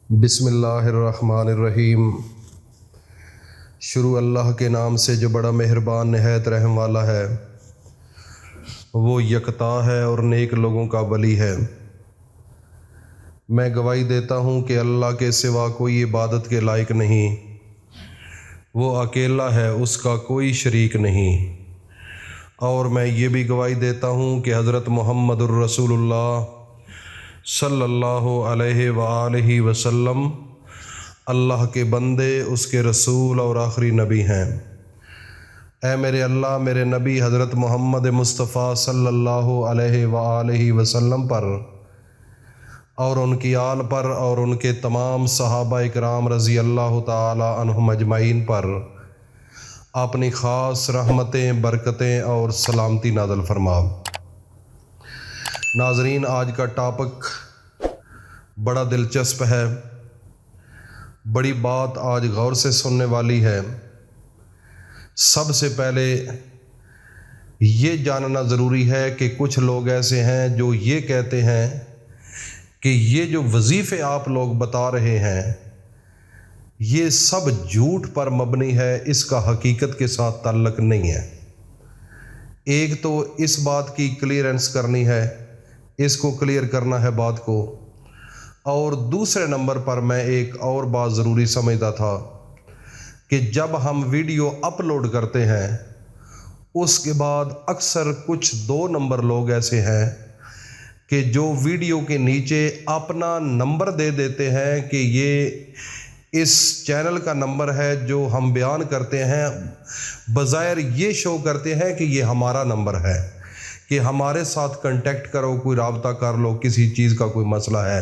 بسم اللہ الرحمن الرحیم۔ شروع اللہ کے نام سے جو بڑا مہربان نہایت رحم والا ہے۔ وہ یکتا ہے اور نیک لوگوں کا ولی ہے۔ میں گواہی دیتا ہوں کہ اللہ کے سوا کوئی عبادت کے لائق نہیں۔ وہ اکیلا ہے، اس کا کوئی شریک نہیں۔ اور میں یہ بھی گواہی دیتا ہوں کہ حضرت محمد الرسول اللہ صلی اللہ علیہ وآلہ وسلم اللہ کے بندے، اس کے رسول اور آخری نبی ہیں۔ اے میرے اللہ، میرے نبی حضرت محمد مصطفیٰ صلی اللہ علیہ وآلہ وسلم پر اور ان کی آل پر اور ان کے تمام صحابہ اکرام رضی اللہ تعالی عنہم اجمعین پر اپنی خاص رحمتیں، برکتیں اور سلامتی نازل فرما۔ ناظرین، آج کا ٹاپک بڑا دلچسپ ہے، بڑی بات آج غور سے سننے والی ہے۔ سب سے پہلے یہ جاننا ضروری ہے کہ کچھ لوگ ایسے ہیں جو یہ کہتے ہیں کہ یہ جو وظیفے آپ لوگ بتا رہے ہیں یہ سب جھوٹ پر مبنی ہے، اس کا حقیقت کے ساتھ تعلق نہیں ہے۔ ایک تو اس بات کی کلیئرنس کرنی ہے، اس کو کلیئر کرنا ہے بات کو، اور دوسرے نمبر پر میں ایک اور بات ضروری سمجھتا تھا کہ جب ہم ویڈیو اپلوڈ کرتے ہیں اس کے بعد اکثر کچھ 2 نمبر لوگ ایسے ہیں کہ جو ویڈیو کے نیچے اپنا نمبر دے دیتے ہیں کہ یہ اس چینل کا نمبر ہے جو ہم بیان کرتے ہیں، بظاہر یہ شو کرتے ہیں کہ یہ ہمارا نمبر ہے، کہ ہمارے ساتھ کنٹیکٹ کرو، کوئی رابطہ کر لو، کسی چیز کا کوئی مسئلہ ہے۔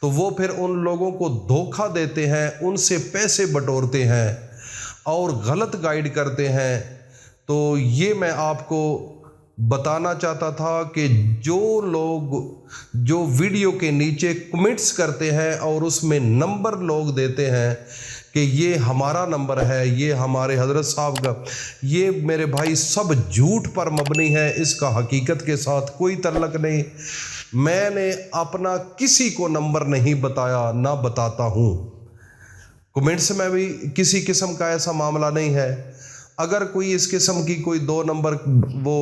تو وہ پھر ان لوگوں کو دھوکہ دیتے ہیں، ان سے پیسے بٹورتے ہیں اور غلط گائیڈ کرتے ہیں۔ تو یہ میں آپ کو بتانا چاہتا تھا کہ جو لوگ جو ویڈیو کے نیچے کمنٹس کرتے ہیں اور اس میں نمبر لوگ دیتے ہیں کہ یہ ہمارا نمبر ہے، یہ ہمارے حضرت صاحب کا، یہ میرے بھائی سب جھوٹ پر مبنی ہے، اس کا حقیقت کے ساتھ کوئی تعلق نہیں۔ میں نے اپنا کسی کو نمبر نہیں بتایا، نہ بتاتا ہوں۔ کمنٹس میں بھی کسی قسم کا ایسا معاملہ نہیں ہے۔ اگر کوئی اس قسم کی کوئی 2 نمبر وہ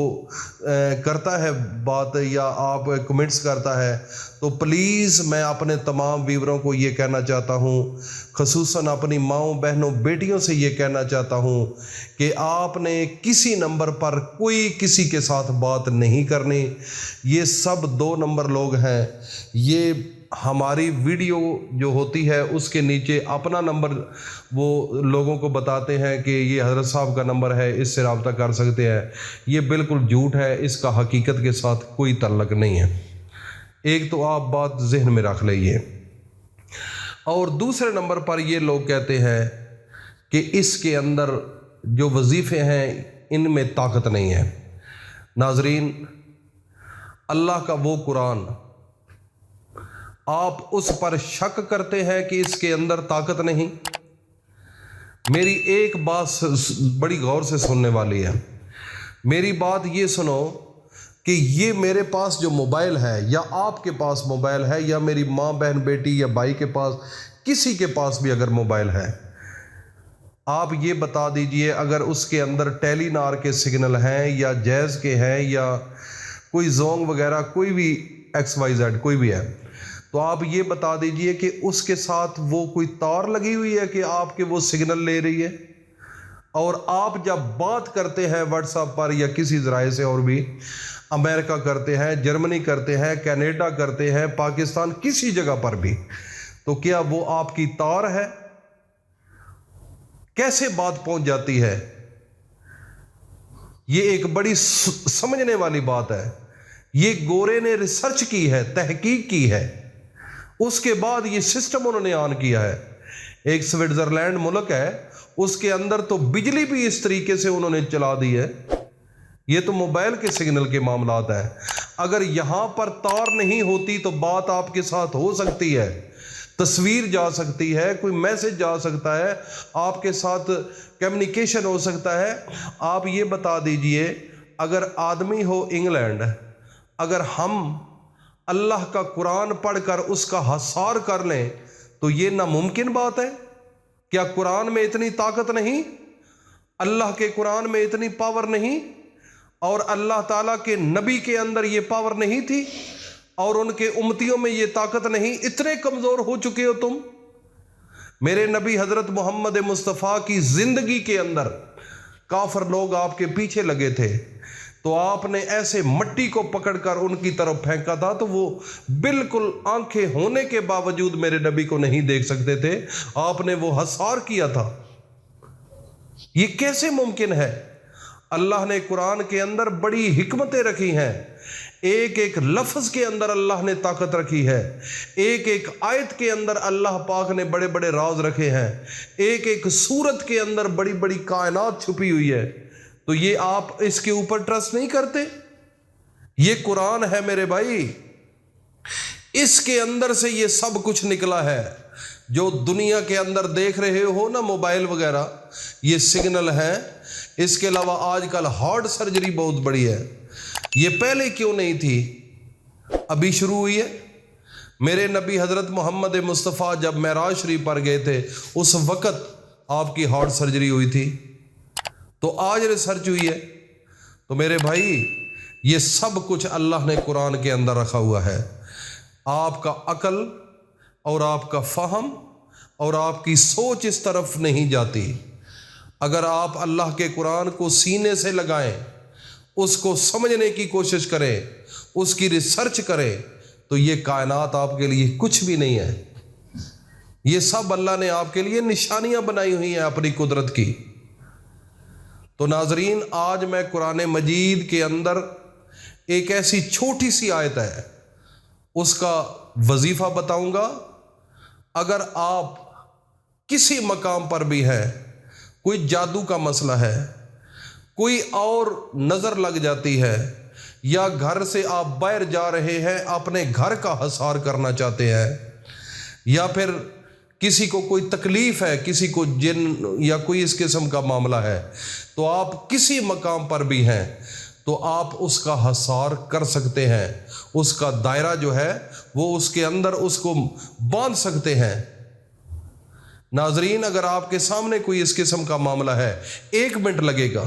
کرتا ہے بات یا آپ کمنٹس کرتا ہے تو پلیز میں اپنے تمام ویوروں کو یہ کہنا چاہتا ہوں، خصوصاً اپنی ماؤں، بہنوں، بیٹیوں سے یہ کہنا چاہتا ہوں کہ آپ نے کسی نمبر پر کوئی کسی کے ساتھ بات نہیں کرنی۔ یہ سب 2 نمبر لوگ ہیں۔ یہ ہماری ویڈیو جو ہوتی ہے اس کے نیچے اپنا نمبر وہ لوگوں کو بتاتے ہیں کہ یہ حضرت صاحب کا نمبر ہے، اس سے رابطہ کر سکتے ہیں۔ یہ بالکل جھوٹ ہے، اس کا حقیقت کے ساتھ کوئی تعلق نہیں ہے۔ ایک تو آپ بات ذہن میں رکھ لئیے۔ اور دوسرے نمبر پر یہ لوگ کہتے ہیں کہ اس کے اندر جو وظیفے ہیں ان میں طاقت نہیں ہے۔ ناظرین، اللہ کا وہ قرآن، آپ اس پر شک کرتے ہیں کہ اس کے اندر طاقت نہیں؟ میری ایک بات بڑی غور سے سننے والی ہے۔ میری بات یہ سنو کہ یہ میرے پاس جو موبائل ہے یا آپ کے پاس موبائل ہے یا میری ماں، بہن، بیٹی یا بھائی کے پاس، کسی کے پاس بھی اگر موبائل ہے، آپ یہ بتا دیجئے اگر اس کے اندر ٹیلی نار کے سگنل ہیں یا جیز کے ہیں یا کوئی زونگ وغیرہ، کوئی بھی XYZ کوئی بھی ہے، تو آپ یہ بتا دیجئے کہ اس کے ساتھ وہ کوئی تار لگی ہوئی ہے کہ آپ کے وہ سگنل لے رہی ہے۔ اور آپ جب بات کرتے ہیں واٹس ایپ پر یا کسی ذرائع سے، اور بھی امریکہ کرتے ہیں، جرمنی کرتے ہیں، کینیڈا کرتے ہیں، پاکستان، کسی جگہ پر بھی، تو کیا وہ آپ کی تار ہے؟ کیسے بات پہنچ جاتی ہے؟ یہ ایک بڑی سمجھنے والی بات ہے۔ یہ گورے نے ریسرچ کی ہے، تحقیق کی ہے، اس کے بعد یہ سسٹم انہوں نے آن کیا ہے۔ ایک سوئٹزرلینڈ ملک ہے، اس کے اندر تو بجلی بھی اس طریقے سے انہوں نے چلا دی ہے۔ یہ تو موبائل کے سگنل کے معاملات ہیں۔ اگر یہاں پر تار نہیں ہوتی تو بات آپ کے ساتھ ہو سکتی ہے، تصویر جا سکتی ہے، کوئی میسج جا سکتا ہے، آپ کے ساتھ کمیونیکیشن ہو سکتا ہے۔ آپ یہ بتا دیجئے اگر آدمی ہو انگلینڈ، اگر ہم اللہ کا قرآن پڑھ کر اس کا حصار کر لیں تو یہ ناممکن بات ہے؟ کیا قرآن میں اتنی طاقت نہیں؟ اللہ کے قرآن میں اتنی پاور نہیں؟ اور اللہ تعالیٰ کے نبی کے اندر یہ پاور نہیں تھی؟ اور ان کے امتیوں میں یہ طاقت نہیں؟ اتنے کمزور ہو چکے ہو تم؟ میرے نبی حضرت محمد مصطفیٰ کی زندگی کے اندر کافر لوگ آپ کے پیچھے لگے تھے، تو آپ نے ایسے مٹی کو پکڑ کر ان کی طرف پھینکا تھا تو وہ بالکل آنکھیں ہونے کے باوجود میرے نبی کو نہیں دیکھ سکتے تھے، آپ نے وہ حصار کیا تھا۔ یہ کیسے ممکن ہے؟ اللہ نے قرآن کے اندر بڑی حکمتیں رکھی ہیں، ایک ایک لفظ کے اندر اللہ نے طاقت رکھی ہے، ایک ایک آیت کے اندر اللہ پاک نے بڑے بڑے راز رکھے ہیں، ایک ایک سورت کے اندر بڑی بڑی کائنات چھپی ہوئی ہے، تو یہ آپ اس کے اوپر ٹرسٹ نہیں کرتے؟ یہ قرآن ہے میرے بھائی، اس کے اندر سے یہ سب کچھ نکلا ہے جو دنیا کے اندر دیکھ رہے ہو نا، موبائل وغیرہ، یہ سگنل ہے۔ اس کے علاوہ آج کل ہارٹ سرجری بہت بڑی ہے، یہ پہلے کیوں نہیں تھی؟ ابھی شروع ہوئی ہے۔ میرے نبی حضرت محمد مصطفیٰ جب معراج شریف پر گئے تھے اس وقت آپ کی ہارٹ سرجری ہوئی تھی، تو آج ریسرچ ہوئی ہے۔ تو میرے بھائی یہ سب کچھ اللہ نے قرآن کے اندر رکھا ہوا ہے۔ آپ کا عقل اور آپ کا فہم اور آپ کی سوچ اس طرف نہیں جاتی۔ اگر آپ اللہ کے قرآن کو سینے سے لگائیں، اس کو سمجھنے کی کوشش کریں، اس کی ریسرچ کریں، تو یہ کائنات آپ کے لیے کچھ بھی نہیں ہے۔ یہ سب اللہ نے آپ کے لیے نشانیاں بنائی ہوئی ہیں اپنی قدرت کی۔ تو ناظرین، آج میں قرآن مجید کے اندر ایک ایسی چھوٹی سی آیت ہے، اس کا وظیفہ بتاؤں گا۔ اگر آپ کسی مقام پر بھی ہیں، کوئی جادو کا مسئلہ ہے، کوئی اور نظر لگ جاتی ہے، یا گھر سے آپ باہر جا رہے ہیں، اپنے گھر کا حصار کرنا چاہتے ہیں، یا پھر کسی کو کوئی تکلیف ہے، کسی کو جن یا کوئی اس قسم کا معاملہ ہے، تو آپ کسی مقام پر بھی ہیں تو آپ اس کا حصار کر سکتے ہیں، اس کا دائرہ جو ہے وہ اس کے اندر اس کو باندھ سکتے ہیں۔ ناظرین، اگر آپ کے سامنے کوئی اس قسم کا معاملہ ہے، 1 منٹ لگے گا،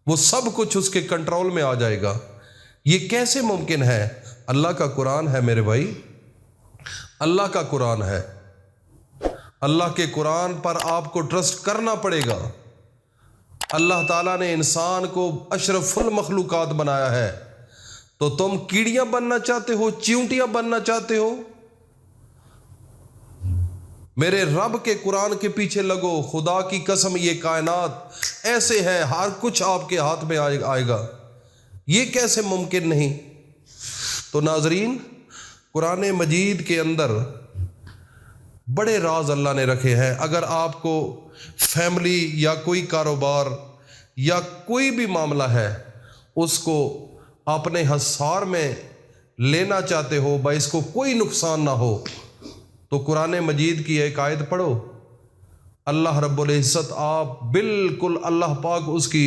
وہ سب کچھ اس کے کنٹرول میں آ جائے گا۔ یہ کیسے ممکن ہے؟ اللہ کا قرآن ہے میرے بھائی، اللہ کا قرآن ہے۔ اللہ کے قرآن پر آپ کو ٹرسٹ کرنا پڑے گا۔ اللہ تعالیٰ نے انسان کو اشرف المخلوقات بنایا ہے، تو تم کیڑیاں بننا چاہتے ہو، چیونٹیاں بننا چاہتے ہو؟ میرے رب کے قرآن کے پیچھے لگو، خدا کی قسم یہ کائنات ایسے ہے، ہر کچھ آپ کے ہاتھ میں آئے گا۔ یہ کیسے ممکن نہیں؟ تو ناظرین، قرآن مجید کے اندر بڑے راز اللہ نے رکھے ہیں۔ اگر آپ کو فیملی یا کوئی کاروبار یا کوئی بھی معاملہ ہے، اس کو اپنے حصار میں لینا چاہتے ہو، بھائی اس کو کوئی نقصان نہ ہو، تو قرآن مجید کی ایک آیت پڑھو، اللہ رب العزت آپ بالکل، اللہ پاک اس کی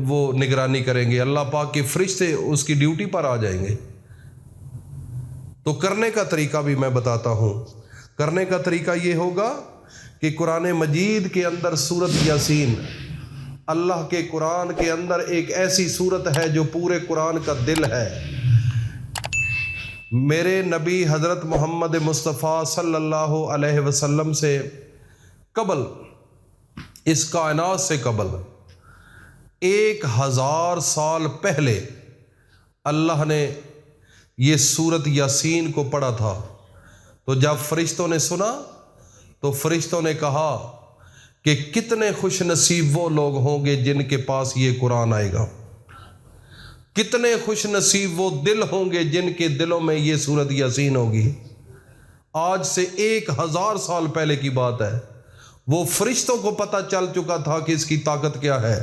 وہ نگرانی کریں گے، اللہ پاک کے فرشتے اس کی ڈیوٹی پر آ جائیں گے۔ تو کرنے کا طریقہ بھی میں بتاتا ہوں۔ کرنے کا طریقہ یہ ہوگا کہ قرآن مجید کے اندر سورت یاسین، اللہ کے قرآن کے اندر ایک ایسی سورت ہے جو پورے قرآن کا دل ہے۔ میرے نبی حضرت محمد مصطفیٰ صلی اللہ علیہ وسلم سے قبل، اس کائنات سے قبل 1000 سال پہلے اللہ نے یہ سورت یاسین کو پڑھا تھا۔ تو جب فرشتوں نے سنا تو فرشتوں نے کہا کہ کتنے خوش نصیب وہ لوگ ہوں گے جن کے پاس یہ قرآن آئے گا، کتنے خوش نصیب وہ دل ہوں گے جن کے دلوں میں یہ سورت یاسین ہوگی۔ آج سے 1000 سال پہلے کی بات ہے، وہ فرشتوں کو پتہ چل چکا تھا کہ اس کی طاقت کیا ہے،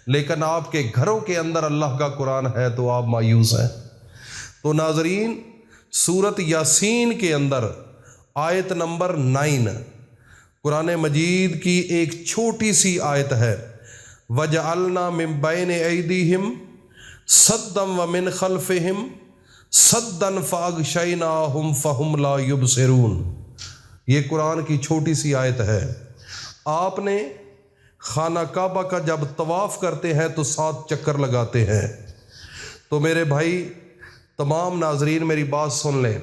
لیکن آپ کے گھروں کے اندر اللہ کا قرآن ہے تو آپ مایوس ہیں۔ تو ناظرین، سورت یاسین کے اندر آیت نمبر 9 قرآن مجید کی ایک چھوٹی سی آیت ہے، وَجَعَلْنَا مِن بَيْنِ أَيْدِيهِمْ سَدًّا وَمِنْ خَلْفِهِمْ سَدًّا فَأَغْشَيْنَاهُمْ فَهُمْ لَا يُبْصِرُونَ۔ یہ قرآن کی چھوٹی سی آیت ہے۔ آپ نے خانہ کعبہ کا جب طواف کرتے ہیں تو 7 چکر لگاتے ہیں۔ تو میرے بھائی تمام ناظرین میری بات سن لیں،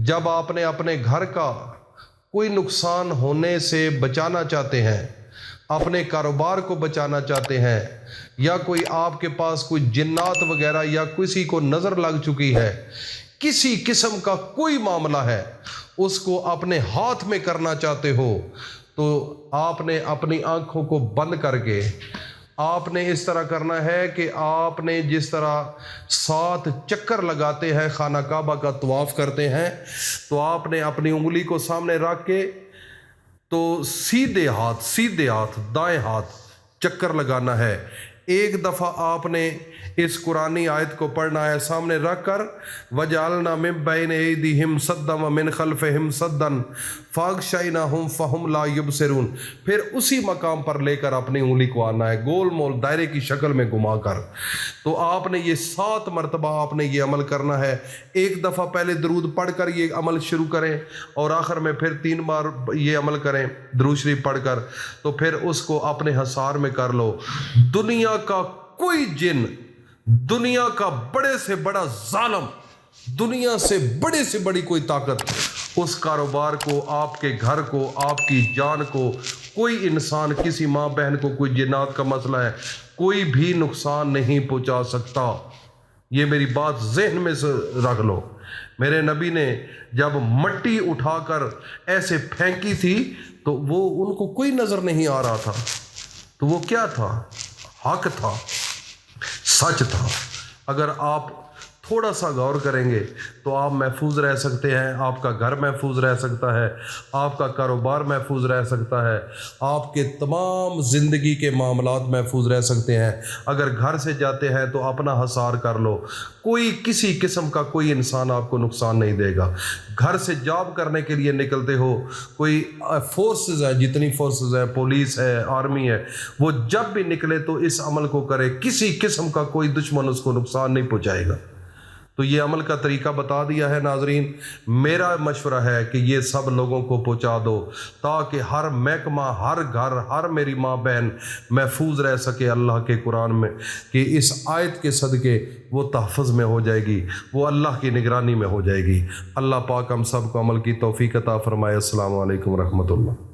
جب آپ نے اپنے گھر کا کوئی نقصان ہونے سے بچانا چاہتے ہیں، اپنے کاروبار کو بچانا چاہتے ہیں، یا کوئی آپ کے پاس کوئی جنات وغیرہ یا کسی کو نظر لگ چکی ہے، کسی قسم کا کوئی معاملہ ہے، اس کو اپنے ہاتھ میں کرنا چاہتے ہو، تو آپ نے اپنی آنکھوں کو بند کر کے آپ نے اس طرح کرنا ہے کہ آپ نے جس طرح 7 چکر لگاتے ہیں، خانہ کعبہ کا طواف کرتے ہیں، تو آپ نے اپنی انگلی کو سامنے رکھ کے تو سیدھے ہاتھ دائیں ہاتھ چکر لگانا ہے۔ ایک دفعہ آپ نے اس قرآنی آیت کو پڑھنا ہے سامنے رکھ کر، وَجَعَلْنَا مِن بَيْنِ أَيْدِيهِمْ سَدًّا وَمِنْ خَلْفِهِمْ سَدًّا فَأَغْشَيْنَاهُمْ فَهُمْ لَا يُبْصِرُونَ۔ پھر اسی مقام پر لے کر اپنی انگلی کو آنا ہے، گول مول دائرے کی شکل میں گھما کر۔ تو آپ نے یہ 7 مرتبہ آپ نے یہ عمل کرنا ہے۔ ایک دفعہ پہلے درود پڑھ کر یہ عمل شروع کریں، اور آخر میں پھر 3 بار یہ عمل کریں درود شریف پڑھ کر، تو پھر اس کو اپنے حصار میں کر لو۔ دنیا کا کوئی جن، دنیا کا بڑے سے بڑا ظالم، دنیا سے بڑے سے بڑی کوئی طاقت اس کاروبار کو، آپ کے گھر کو، آپ کی جان کو، کوئی انسان، کسی ماں بہن کو کوئی جنات کا مسئلہ ہے، کوئی بھی نقصان نہیں پہنچا سکتا۔ یہ میری بات ذہن میں سے رکھ لو۔ میرے نبی نے جب مٹی اٹھا کر ایسے پھینکی تھی تو وہ ان کو کوئی نظر نہیں آ رہا تھا، تو وہ کیا تھا؟ حق تھا، سچ تھا۔ اگر آپ تھوڑا سا غور کریں گے تو آپ محفوظ رہ سکتے ہیں، آپ کا گھر محفوظ رہ سکتا ہے، آپ کا کاروبار محفوظ رہ سکتا ہے، آپ کے تمام زندگی کے معاملات محفوظ رہ سکتے ہیں۔ اگر گھر سے جاتے ہیں تو اپنا حصار کر لو، کوئی کسی قسم کا کوئی انسان آپ کو نقصان نہیں دے گا۔ گھر سے جاب کرنے کے لیے نکلتے ہو، کوئی فورسز ہیں، جتنی فورسز ہیں، پولیس ہے، آرمی ہے، وہ جب بھی نکلے تو اس عمل کو کرے، کسی قسم کا کوئی دشمن اس کو نقصان نہیں پہنچائے گا۔ تو یہ عمل کا طریقہ بتا دیا ہے ناظرین۔ میرا مشورہ ہے کہ یہ سب لوگوں کو پہنچا دو، تاکہ ہر محکمہ، ہر گھر، ہر میری ماں بہن محفوظ رہ سکے اللہ کے قرآن میں، کہ اس آیت کے صدقے وہ تحفظ میں ہو جائے گی، وہ اللہ کی نگرانی میں ہو جائے گی۔ اللہ پاک ہم سب کو عمل کی توفیق عطا فرمائے۔ السلام علیکم ورحمۃ اللہ۔